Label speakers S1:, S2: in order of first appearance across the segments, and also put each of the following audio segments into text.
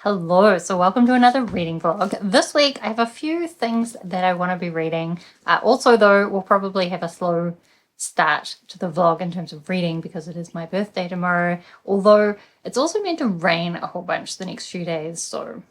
S1: Hello, so welcome to another reading vlog. This week I have a few things that I want to be reading. Also though, we'll probably have a slow start to the vlog in terms of reading because it is my birthday tomorrow. Although it's also meant to rain a whole bunch the next few days, so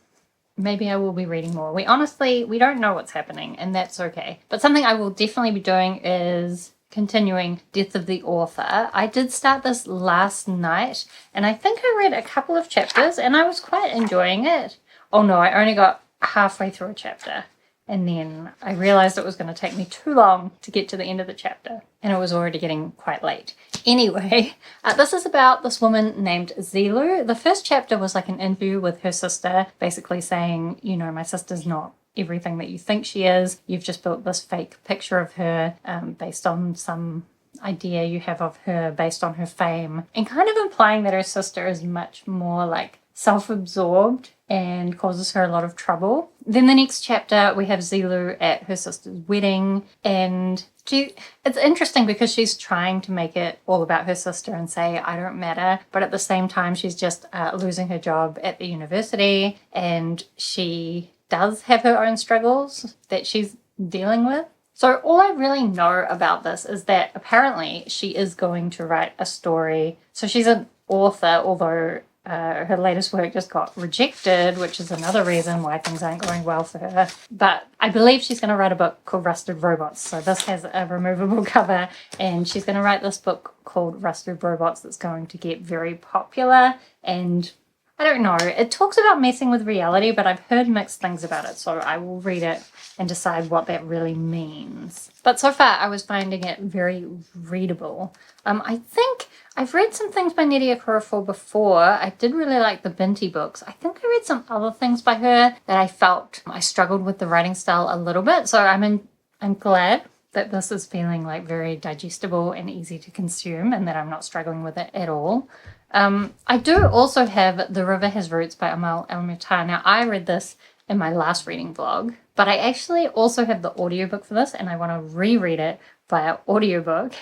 S1: maybe I will be reading more. We don't know what's happening and that's okay. But something I will definitely be doing is continuing Death of the Author. I did start this last night and I think I read a couple of chapters and I was quite enjoying it. Oh no, I only got halfway through a chapter and then I realized it was going to take me too long to get to the end of the chapter and it was already getting quite late. Anyway, this is about this woman named Zilu. The first chapter was like an interview with her sister, basically saying, you know, my sister's not everything that you think she is. You've just built this fake picture of her based on some idea you have of her based on her fame, and kind of implying that her sister is much more like self-absorbed and causes her a lot of trouble. Then the next chapter we have Zilu at her sister's wedding, and it's interesting because she's trying to make it all about her sister and say I don't matter, but at the same time she's just losing her job at the university and she does have her own struggles that she's dealing with. So all I really know about this is that apparently she is going to write a story. So she's an author, although her latest work just got rejected, which is another reason why things aren't going well for her. But I believe she's going to write a book called Rusted Robots. So this has a removable cover and she's going to write this book called Rusted Robots that's going to get very popular. And I don't know, it talks about messing with reality, but I've heard mixed things about it, so I will read it and decide what that really means. But so far, I was finding it very readable. I think I've read some things by Nnedi Okorafor before. I did really like the Binti books. I think I read some other things by her that I felt I struggled with the writing style a little bit, so I'm glad that this is feeling like very digestible and easy to consume and that I'm not struggling with it at all. I do also have The River Has Roots by Amal El-Mutar. Now, I read this in my last reading vlog, but I actually also have the audiobook for this and I want to reread it via audiobook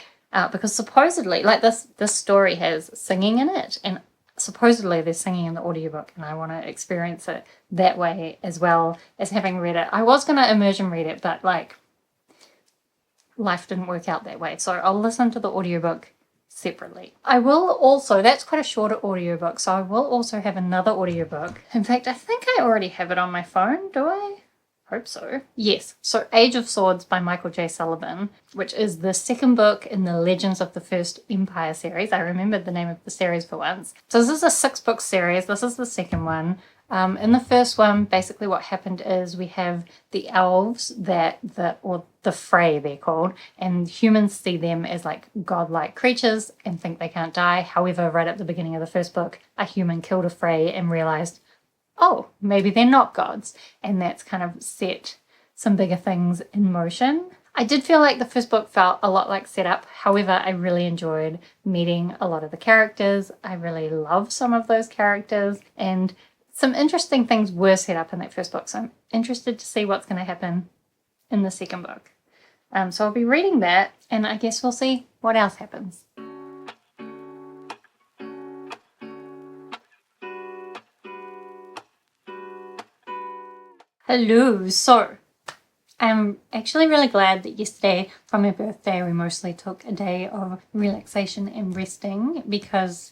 S1: because supposedly, like this story has singing in it and supposedly there's singing in the audiobook and I want to experience it that way as well as having read it. I was going to immersion read it, but like life didn't work out that way. So I'll listen to the audiobook separately. I will also, that's quite a shorter audiobook, so I will also have another audiobook. In fact, I think I already have it on my phone, do I? Hope so. Yes, so Age of Swords by Michael J. Sullivan, which is the second book in the Legends of the First Empire series. I remembered the name of the series for once. So this is a 6-book series. This is the second one. In the first one, basically what happened is we have the elves or the Frey they're called, and humans see them as like godlike creatures and think they can't die. However, right at the beginning of the first book, a human killed a Frey and realized, oh, maybe they're not gods. And that's kind of set some bigger things in motion. I did feel like the first book felt a lot like setup. However, I really enjoyed meeting a lot of the characters. I really love some of those characters and some interesting things were set up in that first book, so I'm interested to see what's going to happen in the second book. So I'll be reading that, and I guess we'll see what else happens. Hello, so I'm actually really glad that yesterday for my birthday we mostly took a day of relaxation and resting because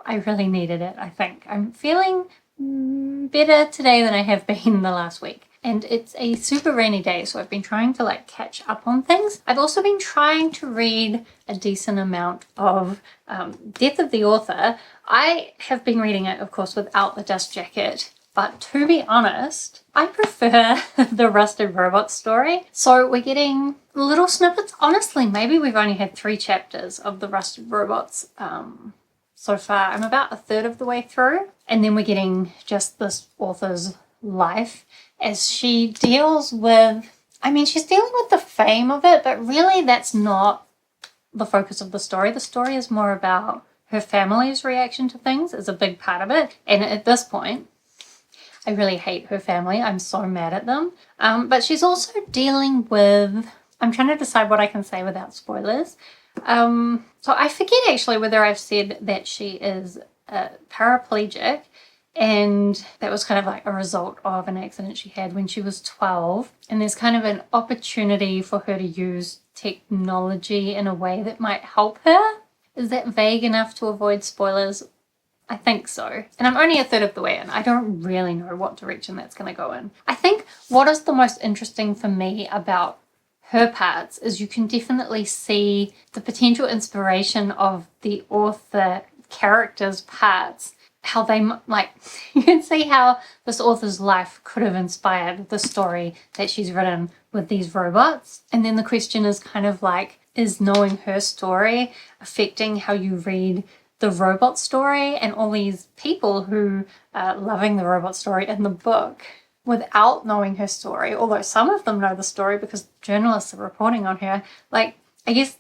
S1: I really needed it, I think. I'm feeling better today than I have been the last week. And it's a super rainy day, so I've been trying to like catch up on things. I've also been trying to read a decent amount of Death of the Author. I have been reading it, of course, without the dust jacket. But to be honest, I prefer the Rusted Robots story. So we're getting little snippets. Honestly, maybe we've only had 3 chapters of the Rusted Robots so far. I'm about a third of the way through, and then we're getting just this author's life as she deals with, she's dealing with the fame of it, but really that's not the focus of the story. The story is more about her family's reaction to things is a big part of it, and at this point I really hate her family. I'm so mad at them, but she's also dealing with, I'm trying to decide what I can say without spoilers. So I forget actually whether I've said that she is paraplegic And that was kind of like a result of an accident she had when she was 12. And there's kind of an opportunity for her to use technology in a way that might help her. Is that vague enough to avoid spoilers? I think so. And I'm only a third of the way in. I don't really know what direction that's going to go in. I think what is the most interesting for me about her parts is you can definitely see the potential inspiration of the author characters' parts. How they, like, you can see how this author's life could have inspired the story that she's written with these robots. And then the question is kind of like, is knowing her story affecting how you read the robot story and all these people who are loving the robot story in the book without knowing her story, although some of them know the story because journalists are reporting on her. Like, I guess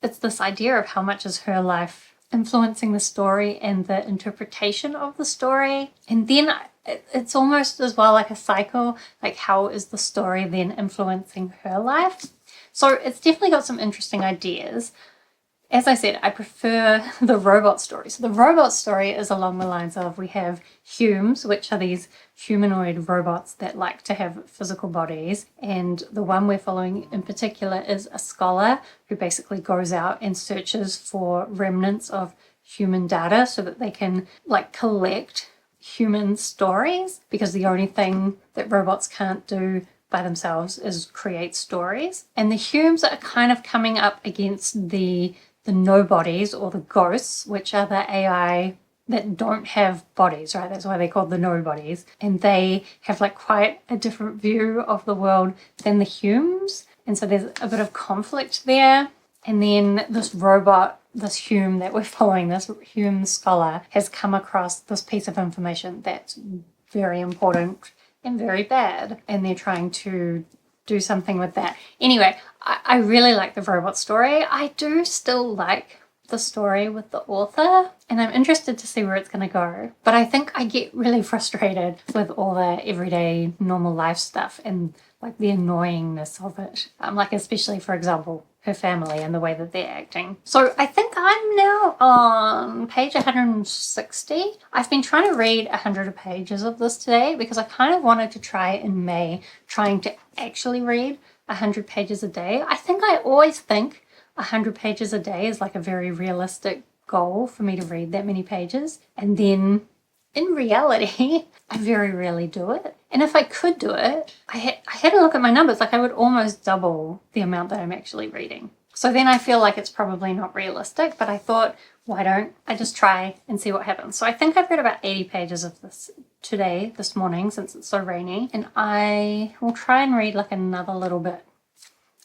S1: it's this idea of how much is her life influencing the story and the interpretation of the story. And then it's almost as well like a cycle, like how is the story then influencing her life? So it's definitely got some interesting ideas. As I said, I prefer the robot story. So the robot story is along the lines of we have Humes, which are these humanoid robots that like to have physical bodies. And the one we're following in particular is a scholar who basically goes out and searches for remnants of human data so that they can like collect human stories, because the only thing that robots can't do by themselves is create stories. And the Humes are kind of coming up against the nobodies or the ghosts, which are the AI that don't have bodies, right? That's why they're called the nobodies. And they have like quite a different view of the world than the Humes. And so there's a bit of conflict there. And then this robot, this Hume that we're following, this Hume scholar, has come across this piece of information that's very important and very bad. And they're trying to do something with that. Anyway, I really like the robot story. I do still like the story with the author, and I'm interested to see where it's going to go. But I think I get really frustrated with all the everyday normal life stuff and like the annoyingness of it. Like especially, for example, her family and the way that they're acting. So I think I'm now on page 160. I've been trying to read 100 pages of this today because I kind of wanted to try in May, trying to actually read 100 pages a day. I think I always think 100 pages a day is like a very realistic goal for me to read that many pages. And then in reality, I very rarely do it. And if I could do it, I had a look at my numbers, like I would almost double the amount that I'm actually reading. So then I feel like it's probably not realistic, but I thought, why don't I just try and see what happens? So I think I've read about 80 pages of this today, this morning, since it's so rainy. And I will try and read like another little bit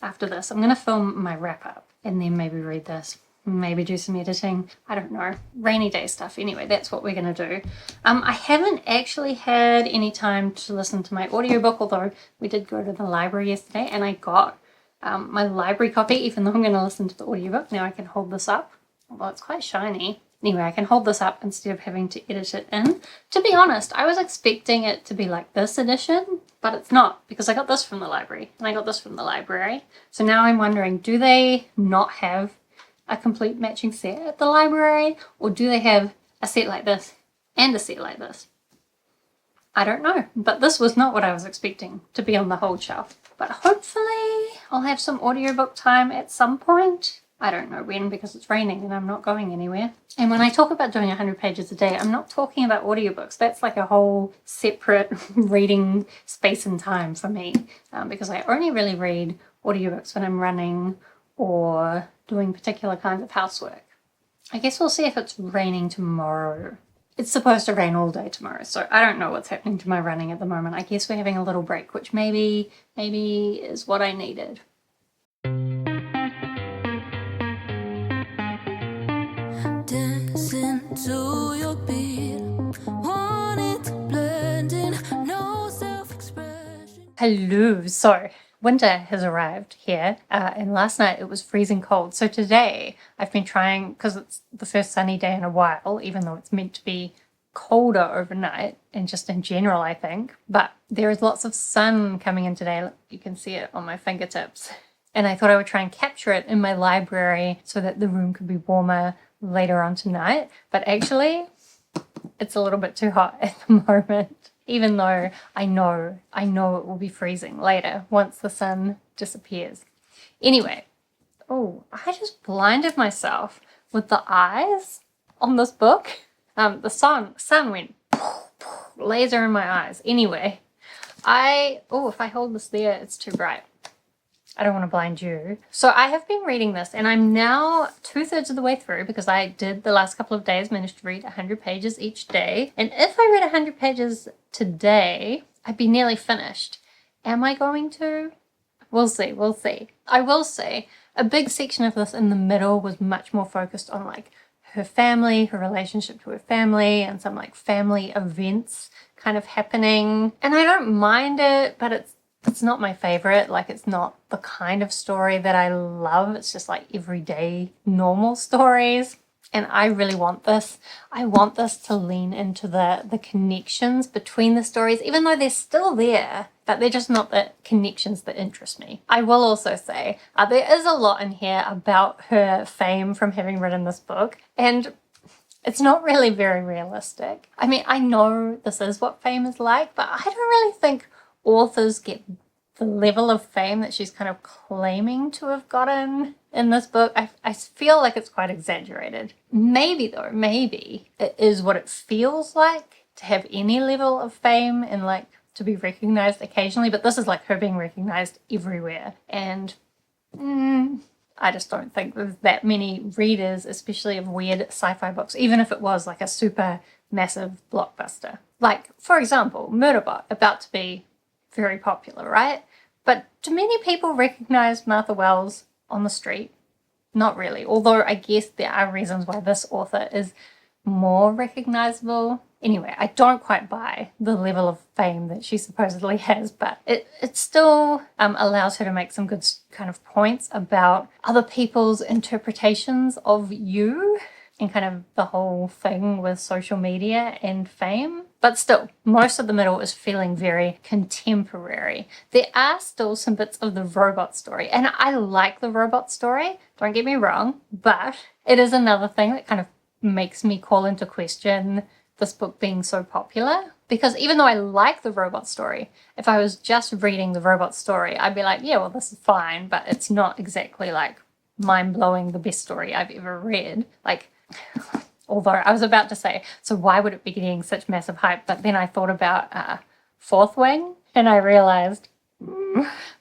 S1: after this. I'm going to film my wrap up and then maybe read this. Maybe do some editing. I don't know. Rainy day stuff. Anyway, that's what we're going to do. I haven't actually had any time to listen to my audiobook, although we did go to the library yesterday and I got my library copy, even though I'm going to listen to the audiobook. Now I can hold this up, although it's quite shiny. Anyway, I can hold this up instead of having to edit it in. To be honest, I was expecting it to be like this edition, but it's not, because I got this from the library and I got this from the library. So now I'm wondering, do they not have a complete matching set at the library, or do they have a set like this and a set like this? I don't know, but this was not what I was expecting to be on the whole shelf. But hopefully I'll have some audiobook time at some point. I don't know when, because it's raining and I'm not going anywhere. And when I talk about doing 100 pages a day, I'm not talking about audiobooks. That's like a whole separate reading space and time for me, because I only really read audiobooks when I'm running or doing particular kinds of housework. I guess we'll see if it's raining tomorrow. It's supposed to rain all day tomorrow, so I don't know what's happening to my running at the moment. I guess we're having a little break, which maybe is what I needed. Dancing to your beat, wanting to blend in, no self-expression. Hello, so winter has arrived here, and last night it was freezing cold. So today I've been trying, because it's the first sunny day in a while, even though it's meant to be colder overnight and just in general, I think. But there is lots of sun coming in today. Look, you can see it on my fingertips. And I thought I would try and capture it in my library so that the room could be warmer later on tonight. But actually, it's a little bit too hot at the moment, even though I know it will be freezing later once the sun disappears. Anyway, oh, I just blinded myself with the eyes on this book. The sun went laser in my eyes. Anyway, if I hold this there, it's too bright. I don't want to blind you. So I have been reading this and I'm now 2/3 of the way through because I did the last couple of days manage to read 100 pages each day. And if I read 100 pages today, I'd be nearly finished. Am I going to? We'll see. I will say a big section of this in the middle was much more focused on like her family, her relationship to her family, and some like family events kind of happening. And I don't mind it, but it's not my favorite. Like, it's not the kind of story that I love. It's just like everyday normal stories. And I really want this. I want this to lean into the connections between the stories, even though they're still there, but they're just not the connections that interest me. I will also say there is a lot in here about her fame from having written this book, and it's not really very realistic. I mean, I know this is what fame is like, but I don't really think authors get the level of fame that she's kind of claiming to have gotten in this book. I feel like it's quite exaggerated. Maybe it is what it feels like to have any level of fame and like to be recognized occasionally, but this is like her being recognized everywhere. And I just don't think there's that many readers, especially of weird sci-fi books, even if it was like a super massive blockbuster. Like, for example, Murderbot, about to be very popular, right? But do many people recognize Martha Wells on the street? Not really, although I guess there are reasons why this author is more recognizable. Anyway, I don't quite buy the level of fame that she supposedly has, but it still allows her to make some good kind of points about other people's interpretations of you and kind of the whole thing with social media and fame. But still, most of the middle is feeling very contemporary. There are still some bits of the robot story, and I like the robot story, don't get me wrong, but it is another thing that kind of makes me call into question this book being so popular. Because even though I like the robot story, if I was just reading the robot story, I'd be like, yeah, well, this is fine, but it's not exactly like mind-blowing the best story I've ever read. Like, although I was about to say, so why would it be getting such massive hype? But then I thought about Fourth Wing, and I realized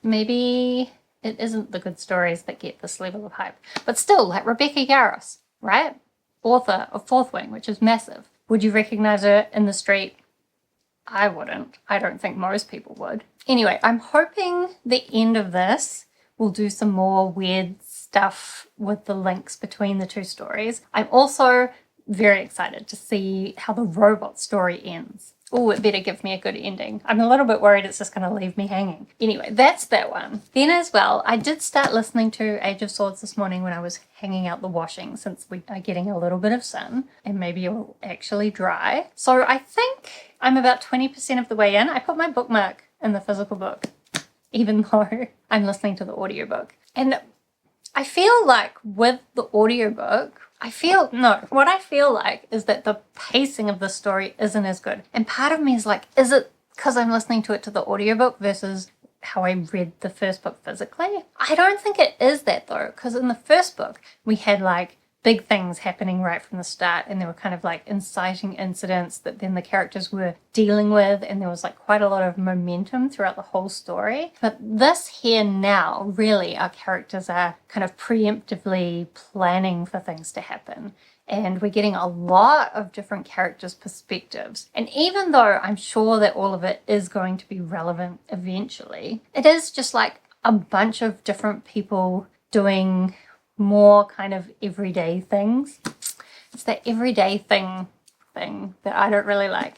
S1: maybe it isn't the good stories that get this level of hype. But still, like Rebecca Yarros, right? Author of Fourth Wing, which is massive. Would you recognize her in the street? I wouldn't. I don't think most people would. Anyway, I'm hoping the end of this will do some more weird stuff with the links between the two stories. I'm also very excited to see how the robot story ends. Oh, it better give me a good ending. I'm a little bit worried it's just going to leave me hanging. Anyway, that's that one. Then as well, I did start listening to Age of Swords this morning when I was hanging out the washing, since we are getting a little bit of sun and maybe it will actually dry. So I think I'm about 20% of the way in. I put my bookmark in the physical book, even though I'm listening to the audiobook. And I feel like with the audiobook, what I feel like is that the pacing of the story isn't as good. And part of me is like, is it because I'm listening to it to the audiobook versus how I read the first book physically? I don't think it is that though, because in the first book, we had like big things happening right from the start, and there were kind of like inciting incidents that then the characters were dealing with, and there was like quite a lot of momentum throughout the whole story. But this here now, really, our characters are kind of preemptively planning for things to happen. And we're getting a lot of different characters' perspectives. And even though I'm sure that all of it is going to be relevant eventually, it is just like a bunch of different people doing more kind of everyday things. It's that everyday thing that I don't really like.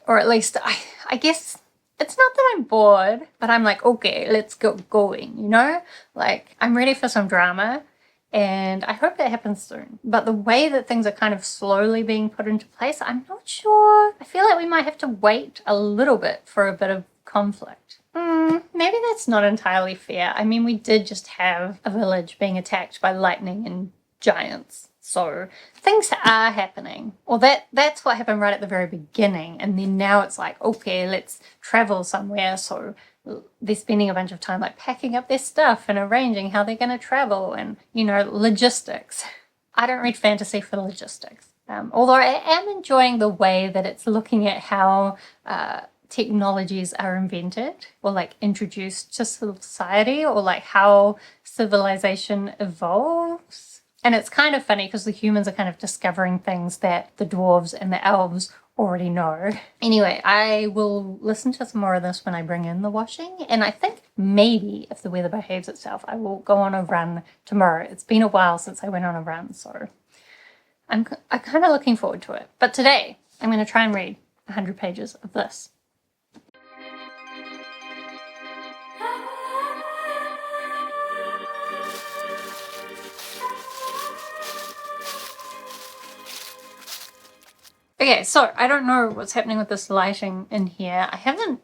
S1: Or at least I guess it's not that I'm bored, but I'm like, okay, let's get going, you know? Like, I'm ready for some drama, and I hope that happens soon. But the way that things are kind of slowly being put into place, I'm not sure. I feel like we might have to wait a little bit for a bit of conflict. Maybe that's not entirely fair. I mean, we did just have a village being attacked by lightning and giants. So things are happening, or that's what happened right at the very beginning. And then now it's like, okay, let's travel somewhere. So they're spending a bunch of time like packing up their stuff and arranging how they're going to travel and, logistics. I don't read fantasy for logistics. Although I am enjoying the way that it's looking at how technologies are invented or like introduced to society, or like how civilization evolves. And it's kind of funny because the humans are kind of discovering things that the dwarves and the elves already know. Anyway, I will listen to some more of this when I bring in the washing. And I think maybe if the weather behaves itself, I will go on a run tomorrow. It's been a while since I went on a run, so I'm kind of looking forward to it. But today, I'm going to try and read 100 pages of this. Okay, so I don't know what's happening with this lighting in here. I haven't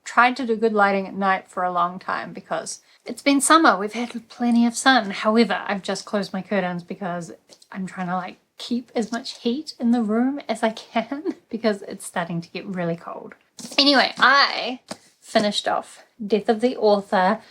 S1: tried to do good lighting at night for a long time because it's been summer. We've had plenty of sun. However, I've just closed my curtains because I'm trying to like keep as much heat in the room as I can because it's starting to get really cold. Anyway, I finished off Death of the Author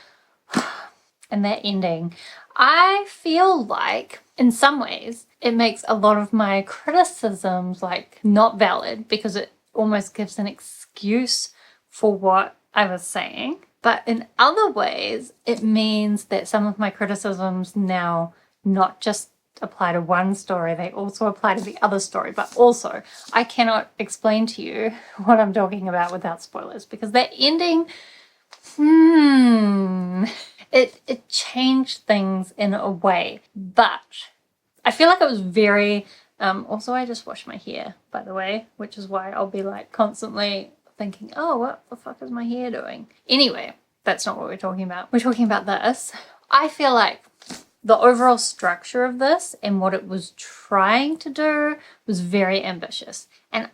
S1: and that ending. I feel like in some ways it makes a lot of my criticisms like not valid because it almost gives an excuse for what I was saying. But in other ways, it means that some of my criticisms now not just apply to one story, they also apply to the other story. But also, I cannot explain to you what I'm talking about without spoilers because that ending, it changed things in a way. But I feel like it was very, also I just washed my hair, by the way, which is why I'll be like constantly thinking, oh, what the fuck is my hair doing? Anyway, that's not what we're talking about. We're talking about this. I feel like the overall structure of this and what it was trying to do was very ambitious. And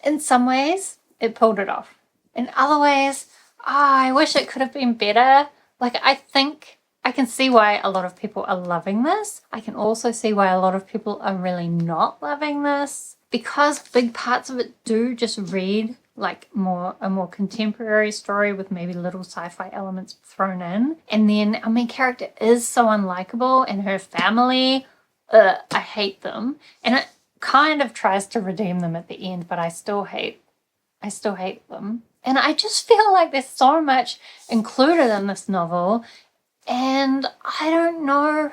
S1: in some ways, it pulled it off. In other ways, I wish it could have been better. Like, I think I can see why a lot of people are loving this. I can also see why a lot of people are really not loving this because big parts of it do just read like a more contemporary story with maybe little sci-fi elements thrown in. And then our main character is so unlikable and her family, I hate them. And it kind of tries to redeem them at the end, but I still hate them. And I just feel like there's so much included in this novel and I don't know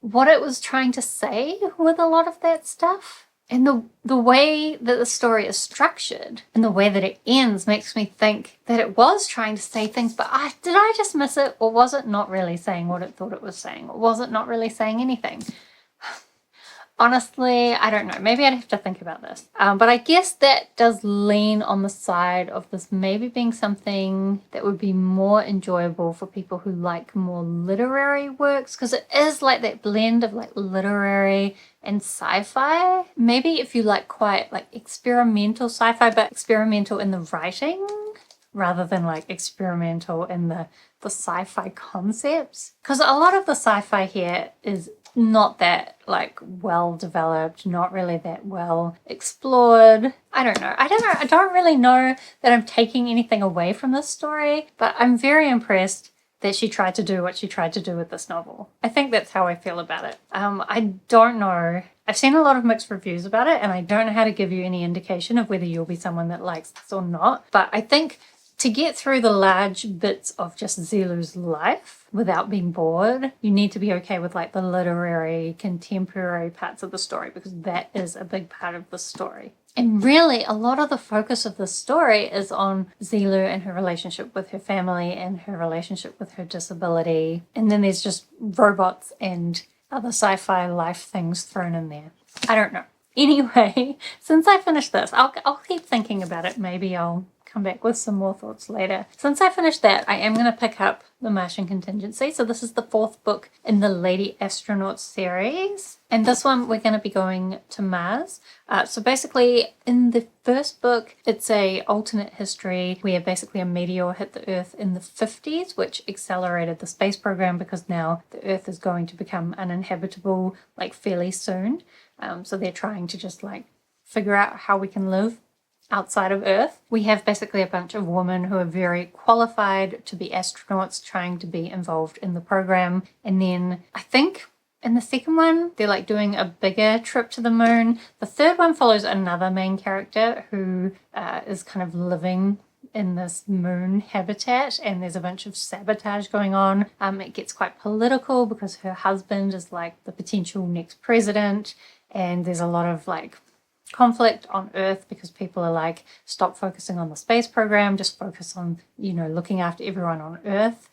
S1: what it was trying to say with a lot of that stuff. And the way that the story is structured and the way that it ends makes me think that it was trying to say things, but did I just miss it? Or was it not really saying what it thought it was saying? Or was it not really saying anything? Honestly, I don't know. Maybe I'd have to think about this. But I guess that does lean on the side of this maybe being something that would be more enjoyable for people who like more literary works, because it is like that blend of like literary and sci-fi. Maybe if you like quite like experimental sci-fi, but experimental in the writing rather than like experimental in the sci-fi concepts. Because a lot of the sci-fi here is not that like well developed, not really that well explored. I don't know. I don't really know that I'm taking anything away from this story, but I'm very impressed that she tried to do what she tried to do with this novel. I think that's how I feel about it. I don't know. I've seen a lot of mixed reviews about it, and I don't know how to give you any indication of whether you'll be someone that likes this or not. But I think to get through the large bits of just Zelu's life without being bored, you need to be okay with like the literary, contemporary parts of the story, because that is a big part of the story. And really, a lot of the focus of the story is on Zelu and her relationship with her family and her relationship with her disability. And then there's just robots and other sci-fi life things thrown in there. I don't know. Anyway, since I finished this, I'll keep thinking about it. Maybe I'll come back with some more thoughts later. Since I finished that, I am going to pick up the Martian Contingency. So this is the 4th book in the Lady Astronaut series. And this one, we're going to be going to Mars. So basically, in the first book, it's a alternate history where basically a meteor hit the Earth in the 50s, which accelerated the space program because now the Earth is going to become uninhabitable like fairly soon. So they're trying to just like figure out how we can live outside of Earth. We have basically a bunch of women who are very qualified to be astronauts trying to be involved in the program. And then I think in the second one, they're like doing a bigger trip to the moon. The third one follows another main character who is kind of living in this moon habitat, and there's a bunch of sabotage going on. It gets quite political because her husband is like the potential next president, and there's a lot of like conflict on Earth because people are like, stop focusing on the space program, just focus on, you know, looking after everyone on Earth,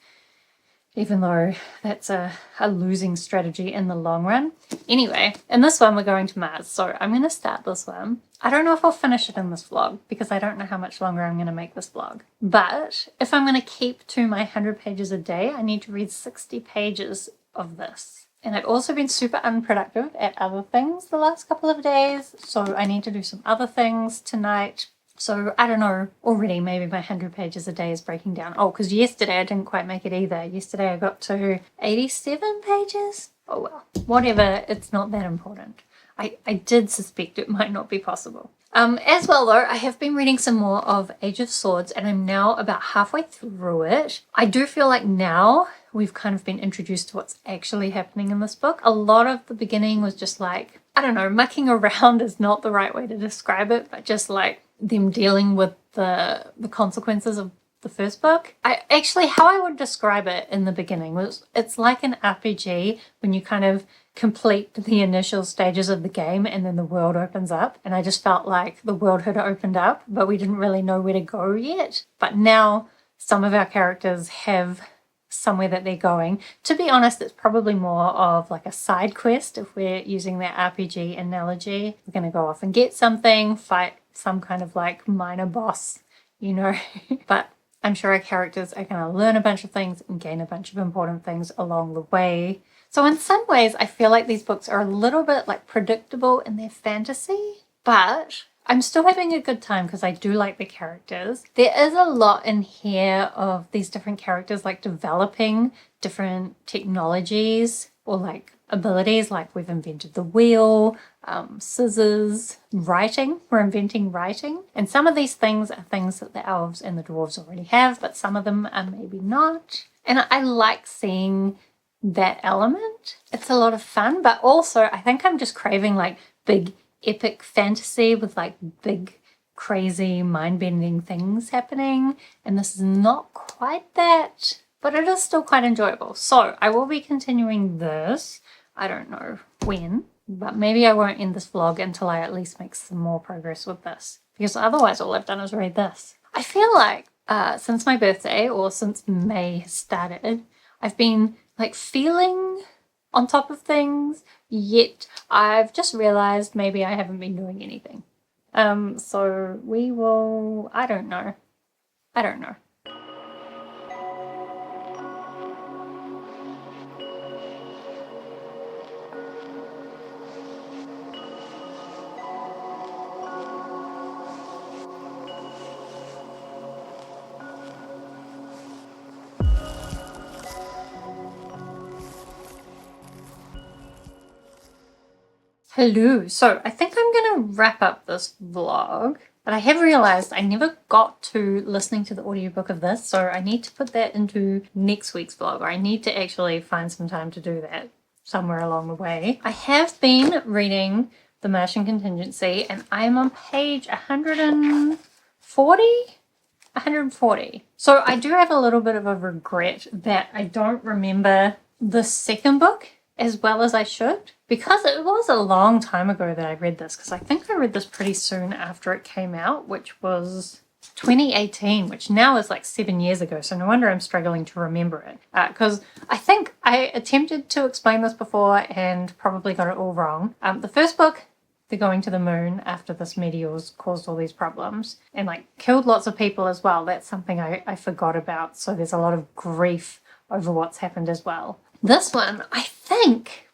S1: even though that's a losing strategy in the long run. Anyway, in this one we're going to Mars, so I'm going to start this one. I don't know if I'll finish it in this vlog because I don't know how much longer I'm going to make this vlog, but if I'm going to keep to my 100 pages a day, I need to read 60 pages of this. And I've also been super unproductive at other things the last couple of days, so I need to do some other things tonight. So I don't know, already maybe my 100 pages a day is breaking down. Oh, because yesterday I didn't quite make it either. Yesterday I got to 87 pages. Oh well, whatever, it's not that important. I did suspect it might not be possible. As well though, I have been reading some more of Age of Swords and I'm now about halfway through it. I do feel like now we've kind of been introduced to what's actually happening in this book. A lot of the beginning was just like, I don't know, mucking around is not the right way to describe it, but just like them dealing with the consequences of the first book. How I would describe it in the beginning was it's like an RPG when you kind of complete the initial stages of the game and then the world opens up, and I just felt like the world had opened up but we didn't really know where to go yet. But now some of our characters have somewhere that they're going. To be honest, it's probably more of like a side quest if we're using that RPG analogy. We're going to go off and get something, fight some kind of like minor boss, you know. But I'm sure our characters are going to learn a bunch of things and gain a bunch of important things along the way. So in some ways, I feel like these books are a little bit like predictable in their fantasy, but I'm still having a good time because I do like the characters. There is a lot in here of these different characters like developing different technologies or like abilities, like we've invented the wheel, scissors, writing. We're inventing writing. And some of these things are things that the elves and the dwarves already have, but some of them are maybe not. And I like seeing that element. It's a lot of fun, but also I think I'm just craving like big epic fantasy with like big crazy mind-bending things happening, and this is not quite that, but it is still quite enjoyable. So I will be continuing this. I don't know when, but maybe I won't end this vlog until I at least make some more progress with this, because otherwise all I've done is read this. I feel like since my birthday, or since May has started, I've been like feeling on top of things, yet I've just realized maybe I haven't been doing anything. So we will, I don't know. Hello, so I think I'm gonna wrap up this vlog, but I have realized I never got to listening to the audiobook of this, so I need to put that into next week's vlog, or I need to actually find some time to do that somewhere along the way. I have been reading The Martian Contingency and I'm on page 140. So I do have a little bit of a regret that I don't remember the second book as well as I should, because it was a long time ago that I read this, because I think I read this pretty soon after it came out, which was 2018, which now is like 7 years ago, so no wonder I'm struggling to remember it, because I think I attempted to explain this before and probably got it all wrong. The first book, they're going to the moon after this meteor's caused all these problems and like killed lots of people as well. That's something I forgot about. So there's a lot of grief over what's happened as well. This one, I think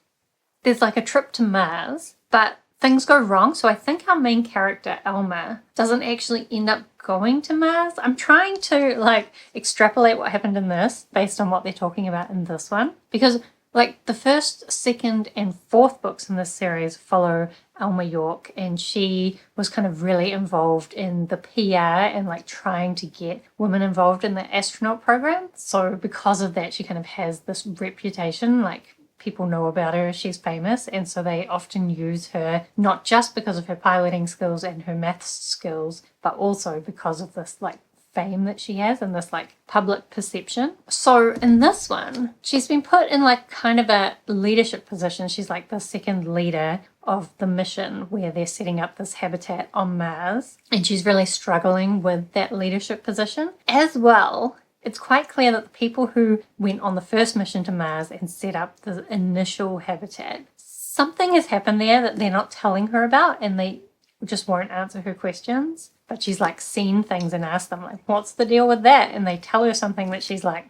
S1: there's like a trip to Mars, but things go wrong. So I think our main character, Elma, doesn't actually end up going to Mars. I'm trying to like extrapolate what happened in this based on what they're talking about in this one. Because like the first, second, and fourth books in this series follow Elma York, and she was kind of really involved in the PR and like trying to get women involved in the astronaut program. So because of that, she kind of has this reputation, like people know about her, she's famous, and so they often use her not just because of her piloting skills and her maths skills, but also because of this like fame that she has and this like public perception. So in this one, she's been put in like kind of a leadership position. She's like the second leader of the mission where they're setting up this habitat on Mars, and she's really struggling with that leadership position. As well, it's quite clear that the people who went on the first mission to Mars and set up the initial habitat, something has happened there that they're not telling her about, and they just won't answer her questions. But she's like seen things and asked them like, what's the deal with that? And they tell her something that she's like,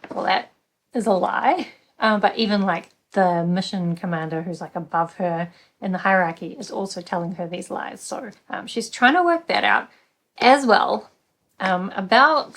S1: well, that is a lie. But even like the mission commander who's like above her in the hierarchy is also telling her these lies. So she's trying to work that out as well. About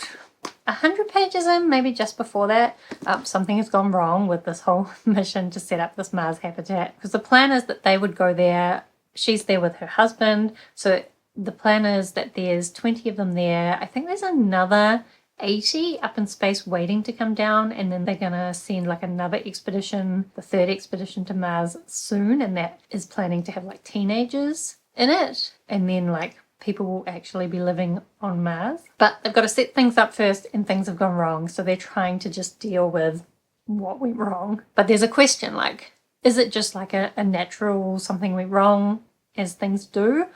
S1: 100 pages in, maybe just before that, something has gone wrong with this whole mission to set up this Mars habitat. Because the plan is that they would go there. She's there with her husband. So the plan is that there's 20 of them there. I think there's another 80 up in space waiting to come down, and then they're going to send like another expedition, the third expedition to Mars soon, and that is planning to have like teenagers in it, and then like people will actually be living on Mars. But they've got to set things up first, and things have gone wrong, so they're trying to just deal with what went wrong. But there's a question like, is it just like a natural something went wrong as things do?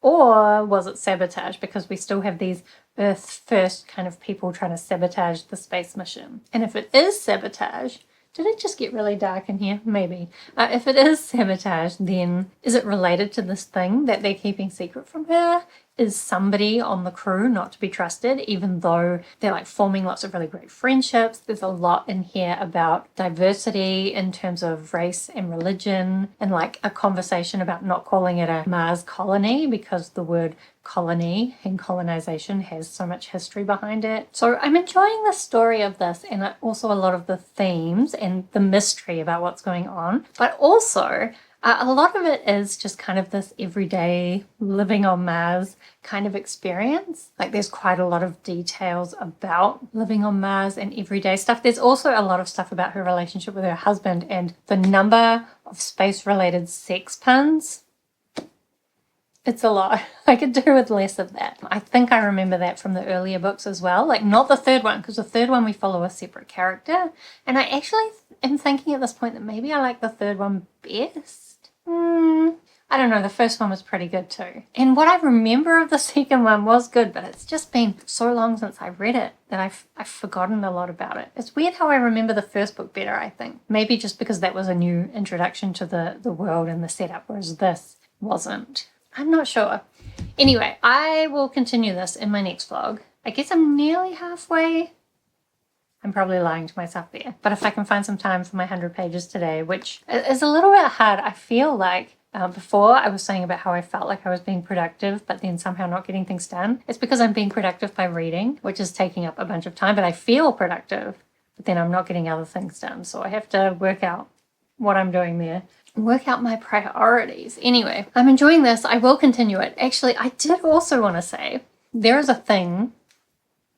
S1: Or was it sabotage? Because we still have these Earth first kind of people trying to sabotage the space mission. And if it is sabotage, did it just get really dark in here? Maybe. If it is sabotage, then is it related to this thing that they're keeping secret from her? Is somebody on the crew not to be trusted, even though they're like forming lots of really great friendships? There's a lot in here about diversity in terms of race and religion, and like a conversation about not calling it a Mars colony because the word colony and colonization has so much history behind it. So I'm enjoying the story of this, and also a lot of the themes and the mystery about what's going on, but also a lot of it is just kind of this everyday living on Mars kind of experience. Like there's quite a lot of details about living on Mars and everyday stuff. There's also a lot of stuff about her relationship with her husband and the number of space-related sex puns. It's a lot. I could do with less of that. I think I remember that from the earlier books as well. Like not the third one, because the third one we follow a separate character. And I actually am thinking at this point that maybe I like the third one best. I don't know, the first one was pretty good too. And what I remember of the second one was good, but it's just been so long since I read it that I've forgotten a lot about it. It's weird how I remember the first book better, I think. Maybe just because that was a new introduction to the world and the setup, whereas this wasn't. I'm not sure. Anyway, I will continue this in my next vlog. I guess I'm nearly halfway. I'm probably lying to myself there. But if I can find some time for my 100 pages today, which is a little bit hard, I feel like before I was saying about how I felt like I was being productive, but then somehow not getting things done. It's because I'm being productive by reading, which is taking up a bunch of time, but I feel productive, but then I'm not getting other things done. So I have to work out what I'm doing there. Work out my priorities. Anyway, I'm enjoying this. I will continue it. Actually, I did also want to say there is a thing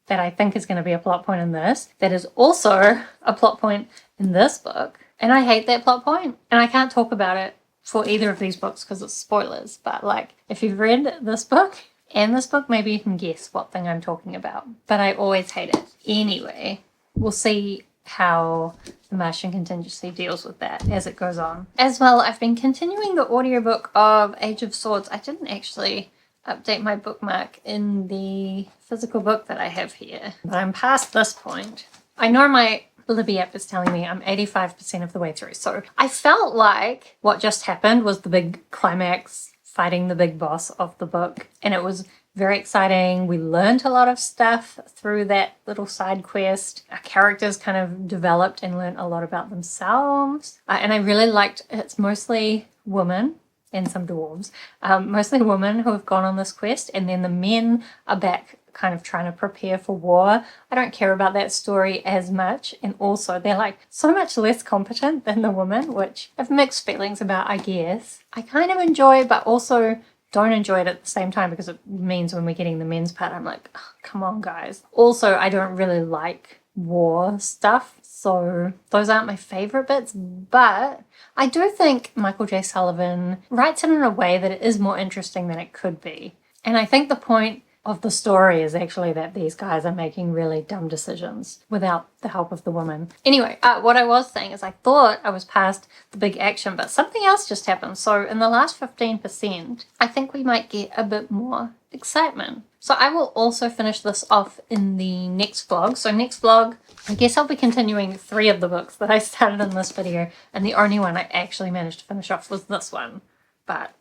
S1: that I think is going to be a plot point in this that is also a plot point in this book. And I hate that plot point. And I can't talk about it for either of these books because it's spoilers. But like, if you've read this book and this book, maybe you can guess what thing I'm talking about. But I always hate it. Anyway, we'll see how the Martian Contingency deals with that as it goes on. As well, I've been continuing the audiobook of Age of Swords. I didn't actually update my bookmark in the physical book that I have here, but I'm past this point. I know my Libby app is telling me I'm 85% of the way through. So I felt like what just happened was the big climax, fighting the big boss of the book. And it was very exciting. We learned a lot of stuff through that little side quest. Our characters kind of developed and learned a lot about themselves. And I really liked, it's mostly women and some dwarves, mostly women who have gone on this quest, and then the men are back kind of trying to prepare for war. I don't care about that story as much, and also they're like so much less competent than the women, which I have mixed feelings about, I guess. I kind of enjoy, but also don't enjoy it at the same time, because it means when we're getting the men's part, I'm like, oh, come on guys. Also, I don't really like war stuff, so those aren't my favorite bits, but I do think Michael J. Sullivan writes it in a way that it is more interesting than it could be. And I think the point of the story is actually that these guys are making really dumb decisions without the help of the woman. Anyway, what I was saying is I thought I was past the big action, but something else just happened. So in the last 15%, I think we might get a bit more excitement. So I will also finish this off in the next vlog. So next vlog, I guess I'll be continuing 3 of the books that I started in this video, and the only one I actually managed to finish off was this one. But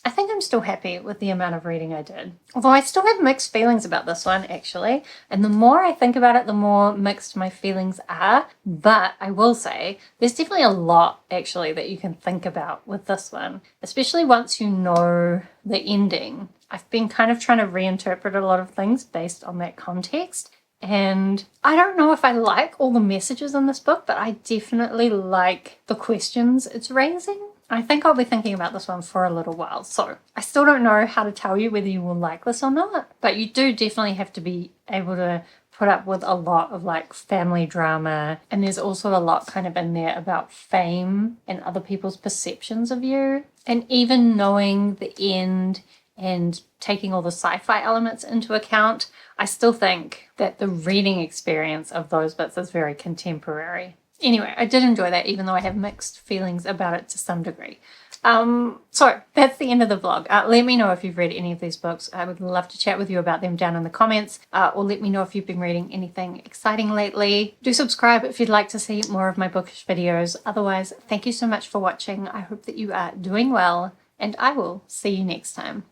S1: I think I'm still happy with the amount of reading I did. Although I still have mixed feelings about this one, actually. And the more I think about it, the more mixed my feelings are. But I will say, there's definitely a lot, actually, that you can think about with this one. Especially once you know the ending. I've been kind of trying to reinterpret a lot of things based on that context. And I don't know if I like all the messages in this book, but I definitely like the questions it's raising. I think I'll be thinking about this one for a little while, so I still don't know how to tell you whether you will like this or not, but you do definitely have to be able to put up with a lot of like family drama, and there's also a lot kind of in there about fame and other people's perceptions of you, and even knowing the end and taking all the sci-fi elements into account, I still think that the reading experience of those bits is very contemporary. Anyway, I did enjoy that, even though I have mixed feelings about it to some degree. So that's the end of the vlog. Let me know if you've read any of these books. I would love to chat with you about them down in the comments, or let me know if you've been reading anything exciting lately. Do subscribe if you'd like to see more of my bookish videos. Otherwise, thank you so much for watching. I hope that you are doing well, and I will see you next time.